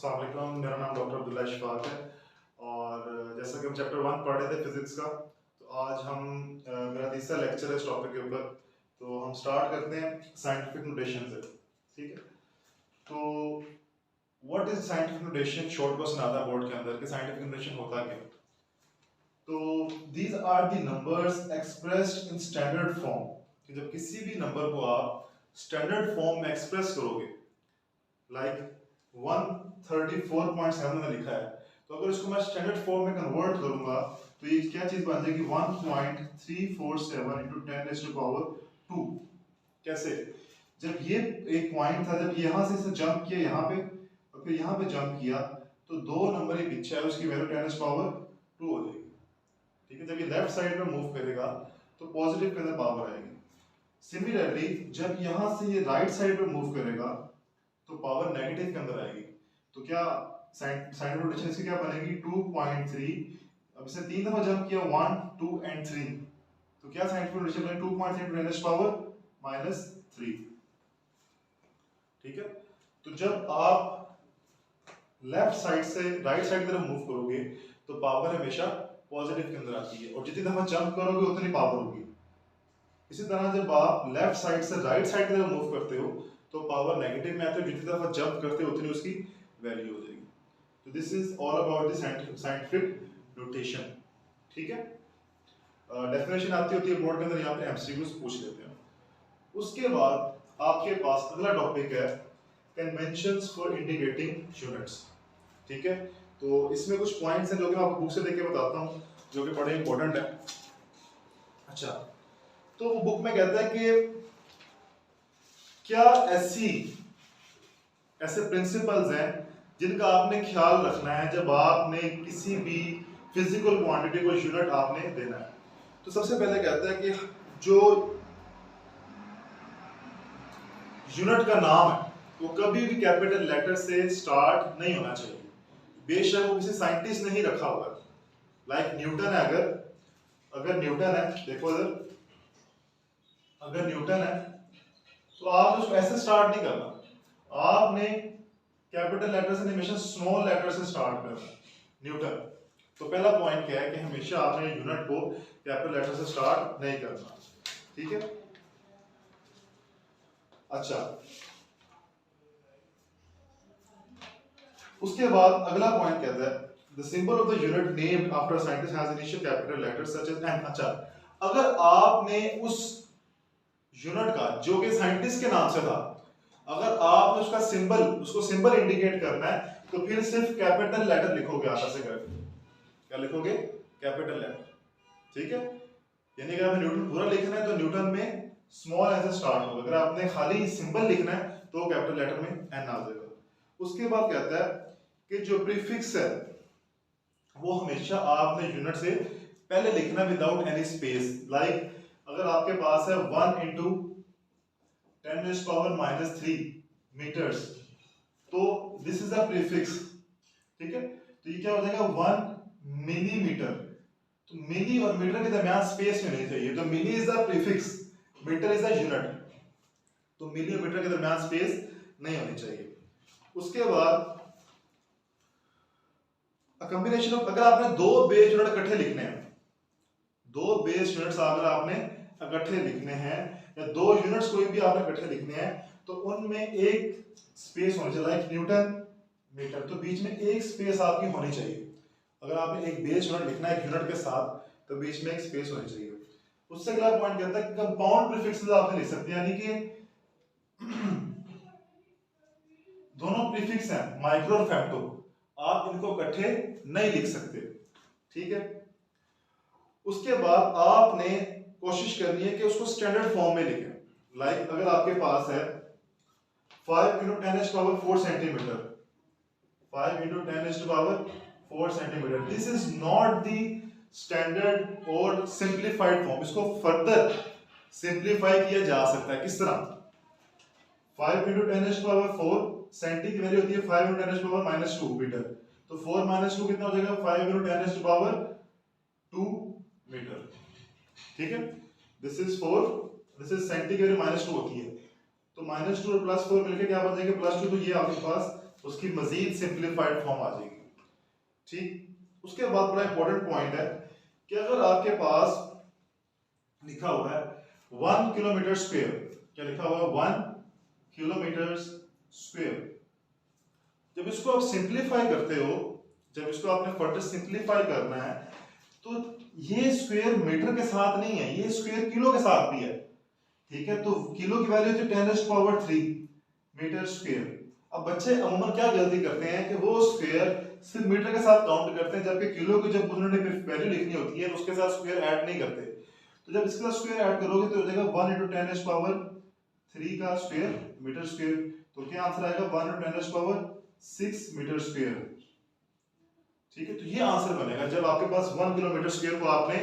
अस्सलाम वालेकुम, मेरा नाम डॉक्टर अब्दुल्ला इशफाक है और जैसा कि हम चैप्टर 1 पढ़ रहे थे फिजिक्स का, तो आज हम मेरा तीसरा लेक्चर है इस टॉपिक के ऊपर। तो हम स्टार्ट करते हैं साइंटिफिक नोटेशन से, ठीक है। तो what is scientific notation, short question आता है बोर्ड के अंदर कि साइंटिफिक नोटेशन होता क्या। तो these are the numbers expressed in standard form, कि जब किसी भी नंबर को आप स्टैंडर्ड फॉर्म में एक्सप्रेस करोगे, लाइक 134.7 में लिखा है, तो अगर इसको मैं स्टैंडर्ड फॉर्म में कन्वर्ट करूंगा तो ये क्या चीज बन जाएगी 1.347 into 10 raised to power 2। कैसे? जब ये एक पॉइंट था, जब यहां से इसे जंप किया यहाँ पे और फिर यहाँ पे जंप किया, तो दो नंबर ही पीछे है, उसकी वैल्यू 10 raised to power 2 हो जाएगी, ठीक है। जब ये लेफ्ट साइड में मूव करेगा तो पॉजिटिव के अंदर पावर आएगी। सिमिलरली जब यहां से ये राइट साइड पे मूव करेगा तो पावर नेगेटिव के अंदर आएगी। तो क्या साइन रोटेशन इसकी क्या बनेगी 2.3। अब इसे 3 दफा जंप किया 1 2 एंड 3, तो क्या साइन रोटेशन बनेगी 2.3 टू 10 पावर -3, ठीक है। तो जब आप लेफ्ट साइड से राइट साइड की तरफ मूव करोगे तो पावर हमेशा पॉजिटिव के अंदर आती है, और जितनी दफा जंप करोगे उतनी पावर होगी। इसी तरह जब आप लेफ्ट साइड से राइट साइड की तरफ मूव करते हो तो पावर नेगेटिव में आती है, जितनी दफा जंप करते हो उतनी उसकी वैल्यू हो जाएगी। तो this is all about the scientific notation, ठीक है। डेफिनेशन आती होती है बोर्ड के अंदर, यहाँ पे एमसीक्यूज पूछ लेते हैं। उसके बाद आपके पास अगला टॉपिक है कन्वेंशंस फॉर इंडिकेटिंग यूनिट्स, ठीक है। तो इसमें कुछ पॉइंट्स हैं जो कि मैं आपको बुक से देख के बताता हूँ, जो कि बड़े इंपॉर्टेंट है। अच्छा, तो वो बुक में कहता है कि क्या ऐसे प्रिंसिपल्स हैं जिनका आपने ख्याल रखना है जब आपने किसी भी फिजिकल क्वांटिटी को यूनिट आपने देना है। तो सबसे पहले कहता है कि जो यूनिट का नाम है वो कभी भी कैपिटल लेटर से स्टार्ट नहीं होना चाहिए, बेशक वो किसी साइंटिस्ट ने ही रखा होगा। लाइक न्यूटन है, अगर न्यूटन है, देखो इधर, अगर न्यूटन है तो आप उसको ऐसे स्टार्ट नहीं करना, आपने कैपिटल लेटर से हमेशा स्मॉल लेटर से स्टार्ट करना। न्यूटन, तो पहला पॉइंट क्या है कि हमेशा आपने यूनिट को कैपिटल लेटर से स्टार्ट नहीं करना, ठीक है। अच्छा, उसके बाद अगला पॉइंट कहता है the symbol of the unit named after scientist has initial capital letter such as N. अच्छा, अगर आपने उस यूनिट का जो कि साइंटिस्ट के नाम से था, अगर आपने उसका सिंबल, उसको सिंबल इंडिकेट करना है तो फिर सिर्फ कैपिटल लेटर लिखोगे, आधा से करके क्या लिखोगे, कैपिटल लेटर, ठीक है। यानी अगर हमें न्यूटन पूरा लिखना है तो न्यूटन में स्मॉल ऐसे स्टार्ट होगा, अगर आपने खाली सिंबल लिखना है तो कैपिटल लेटर में एन आ जाएगा। उसके बाद कहता है कि जो प्रीफिक्स है वो हमेशा आपने यूनिट से पहले लिखना विदाउट एनी स्पेस। लाइक अगर आपके पास है 1 into 10 raised power -3 मीटर्स, तो दिस इज अ प्रीफिक्स, ठीक है। तो ये क्या हो जाएगा 1 मिलीमीटर। तो मिली और मीटर के दरमियान स्पेस में नहीं चाहिए, तो milli is the prefix, metre is the unit, तो मिली और मीटर के दरमियान स्पेस नहीं होनी चाहिए। उसके बाद कॉम्बिनेशन ऑफ, अगर आपने दो बेस यूनिट इकट्ठे लिखने हैं, दो बेस यूनिट्स अगर आपने इकट्ठे लिखने हैं या दो यूनिट्स कोई भी आपने इकट्ठे लिखने हैं तो उनमें एक स्पेस होनी चाहिए, लाइक न्यूटन मीटर, तो बीच में एक स्पेस आपकी होनी चाहिए। अगर आपने एक बेस यूनिट लिखना है एक यूनिट के साथ तो बीच में एक स्पेस होनी चाहिए। उससे अगला पॉइंट कहता है कि कंपाउंड प्रीफिक्सेस आपने लिख सकते हैं, यानी कि दोनों प्रीफिक्स हैं माइक्रो और फेक्टो, आप इनको इकट्ठे नहीं लिख सकते, ठीक है। उसके बाद आपने कोशिश करनी है कि उसको स्टैंडर्ड फॉर्म में लिखें। लाइक अगर आपके पास है 5 into 10 raised to power 4 centimetre, 5 into 10 raised to power 4 centimetre, this is not the standard और सिंप्लीफाइड फॉर्म। इसको फर्दर सिंप्लीफाई किया जा सकता है, किस तरह, 5 into 10 raised to power 4 centi की वैल्यू होती है 5 into 10 raised to power -2 metre, तो 4 - 2 कितना हो जाएगा 5 into 10 raised to power 2 metre, ठीक है। This is 4, this is centi की वैल्यू -2 होती है, तो -2 और +4 मिलके क्या बन जाएगा +2, तो ये आपके पास उसकी मजीद सिंप्लीफाइड फॉर्म आ जाएगी। ठीक, उसके बाद बड़ा इंपॉर्टेंट पॉइंट है कि अगर आपके पास लिखा हुआ है 1 किलोमीटर स्क्वायर, क्या लिखा हुआ है 1 किलोमीटर स्क्वायर, जब इसको आप सिंप्लीफाई करते हो, जब इसको आपने फर्दर सिंप्लीफाई करना है तो ये स्क्वायर मीटर के साथ नहीं है, ये स्क्वायर किलो के साथ भी है। ठीक है, तो किलो की वैल्यू है 10⁻³ मीटर स्क्वायर। अब बच्चे अमूमन क्या गलती करते हैं कि वो स्क्वायर सिर्फ मीटर के साथ काउंट करते हैं, जबकि किलो की जब उन्होंने वैल्यू लिखनी होती है तो उसके साथ स्क्वायर ऐड नहीं करते। तो जब इसका स्क्वायर ऐड करोगे तो हो जाएगा 1 × 10⁻³ का स्क्वायर मीटर स्क्वायर। तो क्या आंसर आएगा 1 × 10⁻6 मीटर स्क्वायर। ठीक है, तो ये आंसर बनेगा जब आपके पास 1 किलोमीटर स्क्वायर को आपने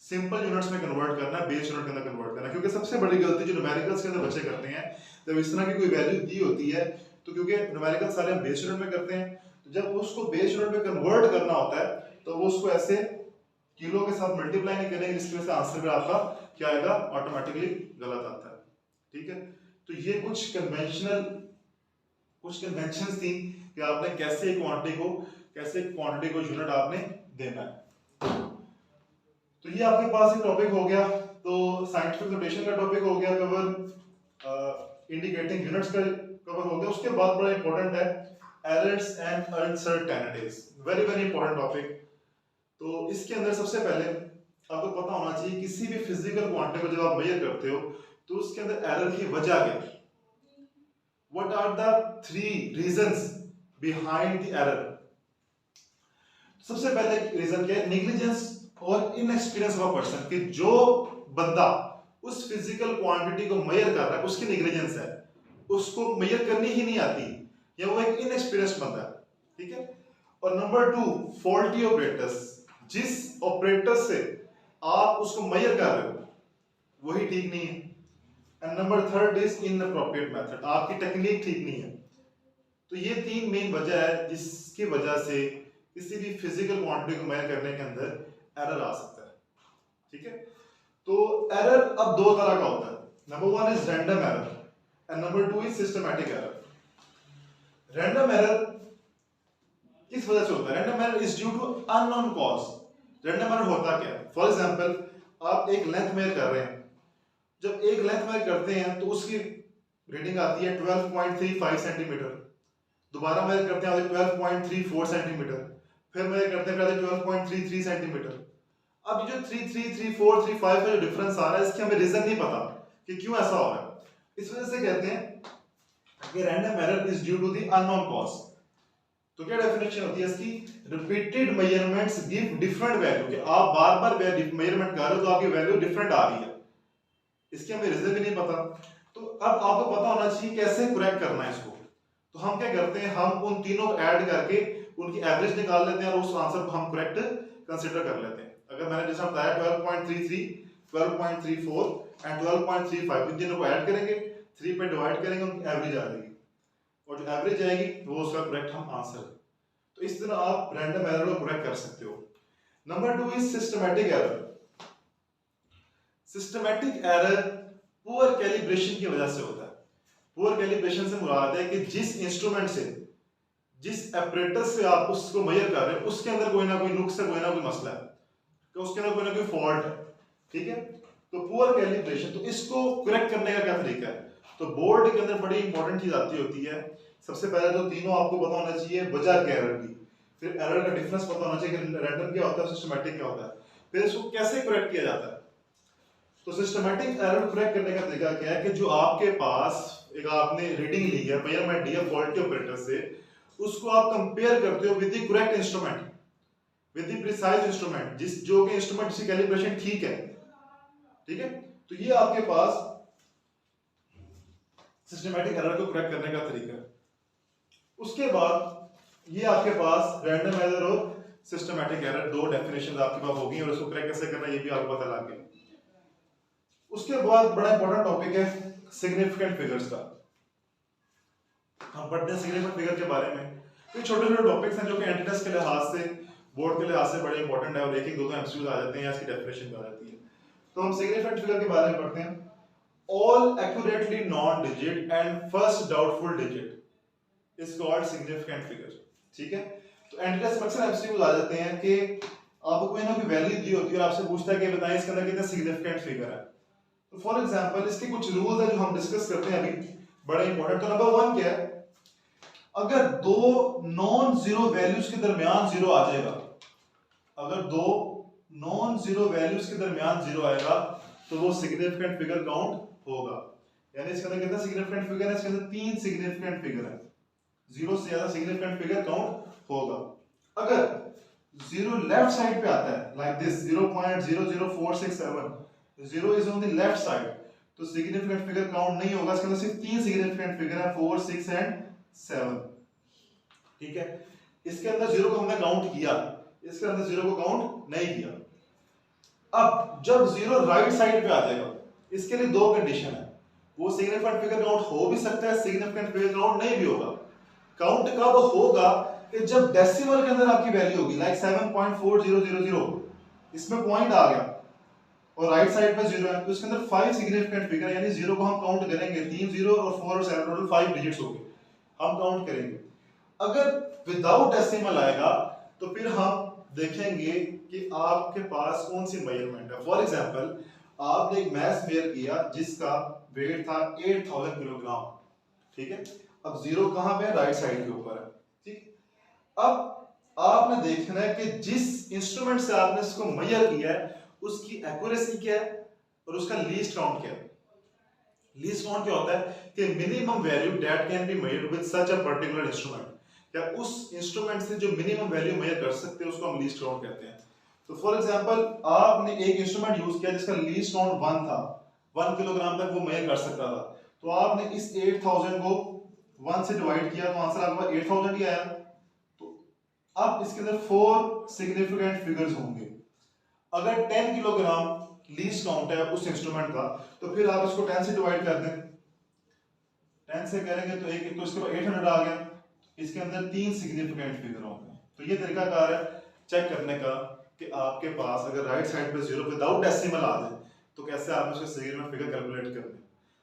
सिंपल यूनिट्स में कन्वर्ट करना है, बेस यूनिट के अंदर कन्वर्ट करना है। क्योंकि सबसे बड़ी गलती जो न्यूमेरिकल्स के अंदर बच्चे करते हैं, जब इस तरह की कोई वैल्यू दी होती है तो क्योंकि न्यूमेरिकल सारे हम बेस यूनिट में करते हैं, तो जब उसको बेस यूनिट में कन्वर्ट करना होता है तो वो उसको ऐसे किलो के साथ मल्टीप्लाई नहीं करेंगे, जिसकी वजह से आंसर भी आपका क्या आएगा, ऑटोमेटिकली गलत आता है। ठीक है, तो ये कुछ कन्वेंशंस थी कि आपने कैसे क्वांटिटी को यूनिट आपने देना है। तो ये आपके पास एक टॉपिक हो गया, तो साइंटिफिक नोटेशन का टॉपिक हो गया कवर, इंडिकेटिंग यूनिट्स का कवर हो गया। उसके बाद बड़ा इंपॉर्टेंट है errors and uncertainties, very very important topic. तो इसके अंदर सबसे पहले आपको पता होना चाहिए किसी भी फिजिकल क्वांटिटी को जब आप मेजर करते हो तो उसके अंदर एरर की वजह क्या है, what are the 3 reasons behind the error. सबसे पहले रीजन क्या है, नेग्लिजेंस और इनएक्सपीरियंस ऑफ अ पर्सन, कि जो बंदा उस फिजिकल क्वांटिटी को मेजर कर रहा है उसकी नेग्लिजेंस है, उसको मेजर करनी ही नहीं आती, या वो एक इनएक्सपीरियंस बंदा है। ठीक है, और नंबर 2 फॉल्टी ऑपरेटर्स, जिस ऑपरेटर से आप उसको मेजर कर रहे हो वही ठीक नहीं है। And number 3 is inappropriate method, आपकी टेक्निक ठीक नहीं है। तो ये 3 मेन वजह है जिसकी वजह से किसी भी फिजिकल क्वांटिटी को मेजर करने के अंदर एरर आ सकता है। ठीक है, तो एरर अब 2 तरह का होता है, number 1 is random error and number 2 is systematic error. Random error किस वजह से होता है, random error is due to unknown cause. Random error होता क्या है, फॉर एग्जांपल आप एक लेंथ मेजर कर रहे हैं, जब एक लेंथ मेजर करते हैं तो उसकी रीडिंग आती है 12.35 सेंटीमीटर, दोबारा मेजर करते हैं 12.34 सेंटीमीटर, फिर मेजर करते हैं 12.33 सेंटीमीटर। अब जो 33, 34, 35 का जो डिफरेंस आ रहा है, इसके हमें रीजन नहीं पता कि क्यों ऐसा हो रहा है। इस वजह से कहते हैं कि random error is due to the unknown cause. तो क्या डेफिनेशन होती है इसकी, repeated measurements give different value, कि आप बार बार मेजरमेंट कर रहे हो तो आपकी वैल्यू डिफरेंट आ रही है, इसके हमें रीजन भी नहीं पता। तो अब आपको पता होना चाहिए कैसे करेक्ट करना है इसको। तो हम क्या करते हैं, हम उन तीनों को ऐड करके उनकी एवरेज निकाल लेते हैं और उस आंसर को हम करेक्ट कंसीडर कर लेते हैं। अगर मैंने जैसा बताया 12.33, 12.34 एंड 12.35, इन तीनों को ऐड करेंगे, 3 पे डिवाइड करेंगे, उनकी एवरेज आ जाएगी, और जो एवरेज आएगी वो उसका करेक्ट हम आंसर। तो इस तरह आप रैंडम एरर को करेक्ट कर सकते हो। Number 2 is systematic error. Systematic error poor calibration की वजह से होता है। पुअर कैलिब्रेशन से मुराद है कि जिस इंस्ट्रूमेंट से, जिस apparatus से आप उसको मेजर कर रहे हैं उसके अंदर कोई ना कोई नुक्स है, कोई ना कोई मसला है, कि उसके अंदर कोई ना कोई फॉल्ट है। ठीक है, तो पुअर कैलिब्रेशन, तो इसको करेक्ट करने का क्या तरीका है। तो बोर्ड के अंदर बड़ी इंपॉर्टेंट चीज आती होती है, सबसे पहले तो तीनों आपको पता होना चाहिए वजह क्या एरर की, फिर एरर का डिफरेंस पता होना चाहिए कि रैंडम क्या होता है, सिस्टमैटिक क्या होता है, फिर इसको कैसे करेक्ट किया जाता है। तो सिस्टमैटिक एरर करेक्ट करने का तरीका क्या है कि जो आपके पास एक आपने रीडिंग ली है, मेजरमेंट ली है फॉल्टी ऑपरेटर से, उसको आप कंपेयर करते हो with the correct instrument, with the precise instrument, जिस जो कि इंस्ट्रूमेंट की कैलिब्रेशन ठीक है। ठीक है, तो ये आपके पास सिस्टमैटिक एरर को करेक्ट करने का तरीका है। उसके बाद ये आपके पास रैंडम एरर और सिस्टमैटिक एरर, 2 डेफिनेशंस आपके पास होगी और उसको करेक्ट कैसे करना ये भी आपको पता लग गया। उसके बाद बड़ा इंपॉर्टेंट टॉपिक है सिग्निफिकेंट फिगर्स का। हम पढ़ते हैं सिग्निफिकेंट फिगर के बारे में। तो छोटे छोटे टॉपिक्स हैं जो कि एंट्रेंस के लिहाज से, बोर्ड के लिहाज से बड़े इंपॉर्टेंट है, और एक एक दो एमसीक्यूज आ जाते हैं या इसकी डेफिनेशन भी आ जाती है। तो हम सिग्निफिकेंट फिगर के बारे में पढ़ते हैं। All accurately non digit and first doubtful digit, is called significant figure. ठीक है, तो एंटीटेस्ट में अक्सर एमसीक्यूज आ जाते हैं कि आपको कोई ना कोई वैल्यू दी होती है और आपसे पूछता है कि बताएं इसके अंदर कितना सिग्निफिकेंट फिगर है। तो फॉर एग्जांपल इसके कुछ रूल्स हैं जो हम डिस्कस करते हैं अभी, बड़े इंपॉर्टेंट। तो नंबर 1 क्या है, अगर दो नॉन जीरो वैल्यूज के दरमियान जीरो आ जाएगा, अगर दो नॉन जीरो वैल्यूज के दरमियान जीरो आएगा तो वो सिग्निफिकेंट फिगर काउंट होगा। यानी इसके अंदर कितना सिग्निफिकेंट फिगर है, इसके अंदर 3 सिग्निफिकेंट फिगर है, जीरो से ज्यादा सिग्निफिकेंट फिगर काउंट होगा। अगर जीरो लेफ्ट साइड पे आता है like this 0.00467, zero is on the left side, तो सिग्निफिकेंट फिगर काउंट नहीं होगा। इसके अंदर सिर्फ 3 सिग्निफिकेंट फिगर है, 4, 6 एंड 7। ठीक है, इसके अंदर जीरो को हमने काउंट किया, इसके अंदर जीरो को काउंट नहीं किया। अब जब जीरो राइट साइड पे आ जाएगा, इसके लिए दो कंडीशन है, वो सिग्निफिकेंट फिगर काउंट हो भी सकता है, सिग्निफिकेंट फिगर काउंट नहीं भी होगा। काउंट कब होगा कि जब डेसिमल के अंदर आपकी वैल्यू होगी लाइक 7.4000, इसमें पॉइंट आ गया और राइट साइड पे जीरो है, तो इसके अंदर 5 सिग्निफिकेंट फिगर है, यानी जीरो को हम काउंट करेंगे, 3 जीरो और 4 और 7 टोटल 5 डिजिट्स हो गए, हम काउंट करेंगे। अगर विदाउट डेसिमल आएगा तो फिर हम देखेंगे कि आपके पास कौन सी मेजरमेंट है। फॉर एग्जांपल आपने एक मैथ मेजर किया जिसका वेट था 8000 किलोग्राम। ठीक है, अब जीरो कहां पे है, राइट साइड के ऊपर है। ठीक, अब आपने देखना है कि जिस इंस्ट्रूमेंट से आपने इसको मेजर किया है उसकी एक्यूरेसी क्या है और उसका लीस्ट काउंट क्या है। लीस्ट काउंट क्या होता है कि minimum value that can be measured with such a particular instrument, क्या उस इंस्ट्रूमेंट से जो मिनिमम वैल्यू मेजर कर सकते हैं उसको हम लीस्ट काउंट कहते हैं। तो फॉर एग्जांपल आपने एक इंस्ट्रूमेंट यूज किया जिसका लीस्ट काउंट 1 था, 1 किलोग्राम तक वो मेजर कर सकता था, तो आपने इस 8000 को 1 से डिवाइड किया तो आंसर आपका 8000 ही आया। तो अब इसके अंदर 4 सिग्निफिकेंट फिगर्स होंगे। अगर 10 किलोग्राम लीस्ट काउंट है उस इंस्ट्रूमेंट का तो फिर आप इसको 10 से डिवाइड कर दें, 10 से करेंगे तो एक तो इसके बाद 800 आ गया, इसके अंदर 3 सिग्निफिकेंट फिगर होंगे। तो ये तरीकाकार है चेक करने का कि आपके पास अगर राइट साइड पे जीरो विदाउट डेसिमल आ जाए तो कैसे आप उसके सिग्निफिकेंट फिगर कैलकुलेट कर लें।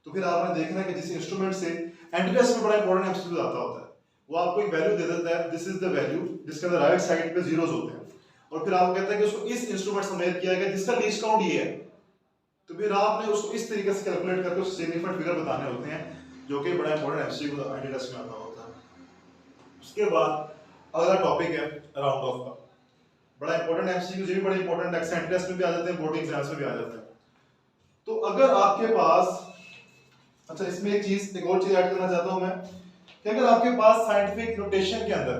तो फिर आपने देखना है कि जिस इंस्ट्रूमेंट से एंटीटेस्ट में बड़ा इंपॉर्टेंट एमसीक्यू आता होता है, वो आपको एक वैल्यू दे देता है, दिस इज द वैल्यू जिसके अंदर राइट साइड पे जीरोस होते हैं, और फिर आपको कहता है कि उसको इस इंस्ट्रूमेंट से मेजर किया गया जिसका लीस्ट काउंट ये है। तो फिर आपने उसको इस तरीके से कैलकुलेट करके उसके सिग्निफिकेंट फिगर बताने होते हैं, जो कि बड़ा इंपॉर्टेंट एमसीक्यू एंटीटेस्ट में आता होता है। उसके बाद अगला टॉपिक है राउंड ऑफ का, बड़ा इंपॉर्टेंट एमसीक्यू, ये भी बड़ा इंपॉर्टेंट है, एंटीटेस्ट में भी आ जाते हैं, बोर्ड एग्जाम्स में भी आ जाते हैं। तो अगर आपके पास, अच्छा इसमें एक चीज, एक और चीज ऐड करना चाहता हूं मैं कि अगर आपके पास साइंटिफिक नोटेशन के अंदर,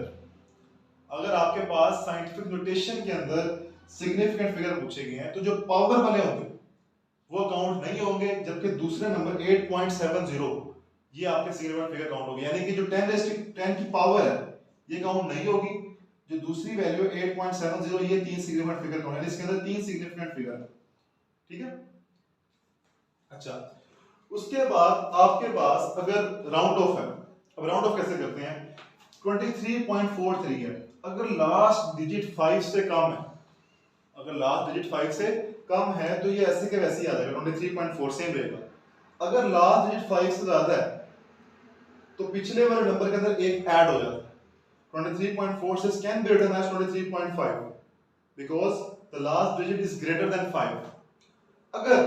अगर आपके पास साइंटिफिक नोटेशन के अंदर सिग्निफिकेंट फिगर पूछे गए हैं तो जो पावर वाले होंगे वो काउंट नहीं होंगे, जबकि दूसरे नंबर 8.70 ये आपके सिग्निफिकेंट फिगर काउंट होगी, यानी कि जो 10 की पावर है ये काउंट नहीं होगी, जो दूसरी वैल्यू 8.70 ये 3 सिग्निफिकेंट फिगर काउंट है, इसके अंदर 3 सिग्निफिकेंट फिगर है। ठीक है, अच्छा उसके बाद आपके पास अगर राउंड ऑफ है, अब राउंड ऑफ कैसे करते हैं, 23.43 है, अगर लास्ट डिजिट 5 से कम है, अगर लास्ट डिजिट 5 से कम है तो ये ऐसे के वैसे ही आ जाएगा, 23.4 सेम रहेगा। अगर लास्ट डिजिट 5 से ज्यादा है तो पिछले वाले नंबर के अंदर एक ऐड हो जाता है, 23.46 can be written as 23.5 because the last digit is greater than 5। अगर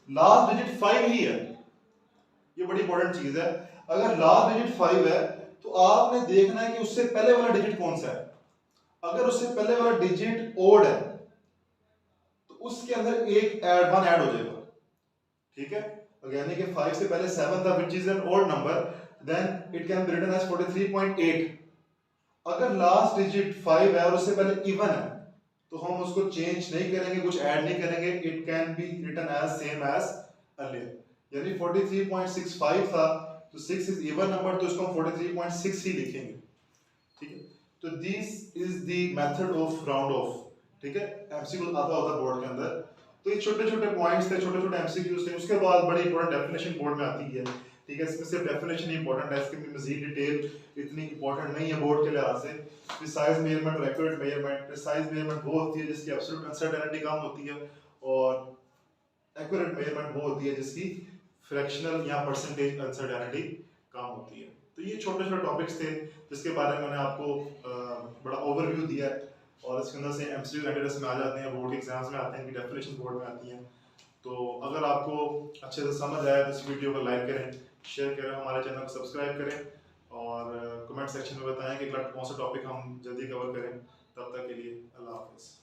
लास्ट डिजिट 5 ही है, ये बड़ी इंपॉर्टेंट चीज है, अगर लास्ट डिजिट 5 है तो आपने देखना है कि उससे पहले वाला डिजिट कौन सा है। अगर उससे पहले वाला डिजिट ओड है तो उसके अंदर एक वन ऐड हो जाएगा। ठीक है, यानी कि 5 से पहले 7 था, which is an odd number, then it can be written as 43.8। अगर लास्ट डिजिट 5 है और उससे पहले इवन है तो हम उसको चेंज नहीं करेंगे, कुछ ऐड नहीं करेंगे, it can be written as same as earlier, यानी 43.65 था तो 6 इज इवन नंबर तो इसको हम 43.6 ही लिखेंगे। ठीक है, तो this is the method of round of. ठीक है, एमसीक्यू आता होता है बोर्ड के अंदर, तो ये छोटे छोटे पॉइंट्स थे, छोटे छोटे एमसीक्यूज थे। उसके बाद बड़ी इंपॉर्टेंट डेफिनेशन बोर्ड में आती है। ठीक है, इसमें सिर्फ डेफिनेशन ही इंपॉर्टेंट है, इसके में मजीद डिटेल इतनी इंपॉर्टेंट नहीं है बोर्ड के लिहाज से। प्रिसाइज मेजरमेंट और एक्यूरेट मेजरमेंट, प्रिसाइज मेजरमेंट वो होती है जिसकी एब्सोल्यूट अनसर्टेनिटी कम होती है, और एक्यूरेट मेजरमेंट वो होती है जिसकी फ्रैक्शनल या परसेंटेज अनसर्टेनिटी कम होती है। तो ये छोटे छोटे टॉपिक्स थे जिसके बारे में मैंने आपको बड़ा ओवरव्यू दिया है, और इसके अंदर से एमसीक्यू कैंडिडेट्स में आ जाते हैं, बोर्ड के एग्जाम्स में आते हैं, इनकी डेफिनेशन बोर्ड में आती हैं। तो अगर आपको अच्छे से समझ आया तो इस वीडियो को लाइक करें, शेयर करें, हमारे चैनल को सब्सक्राइब करें और कमेंट सेक्शन में बताएं कि कौन सा टॉपिक हम जल्दी कवर करें। तब तक के लिए अल्लाह हाफिज़।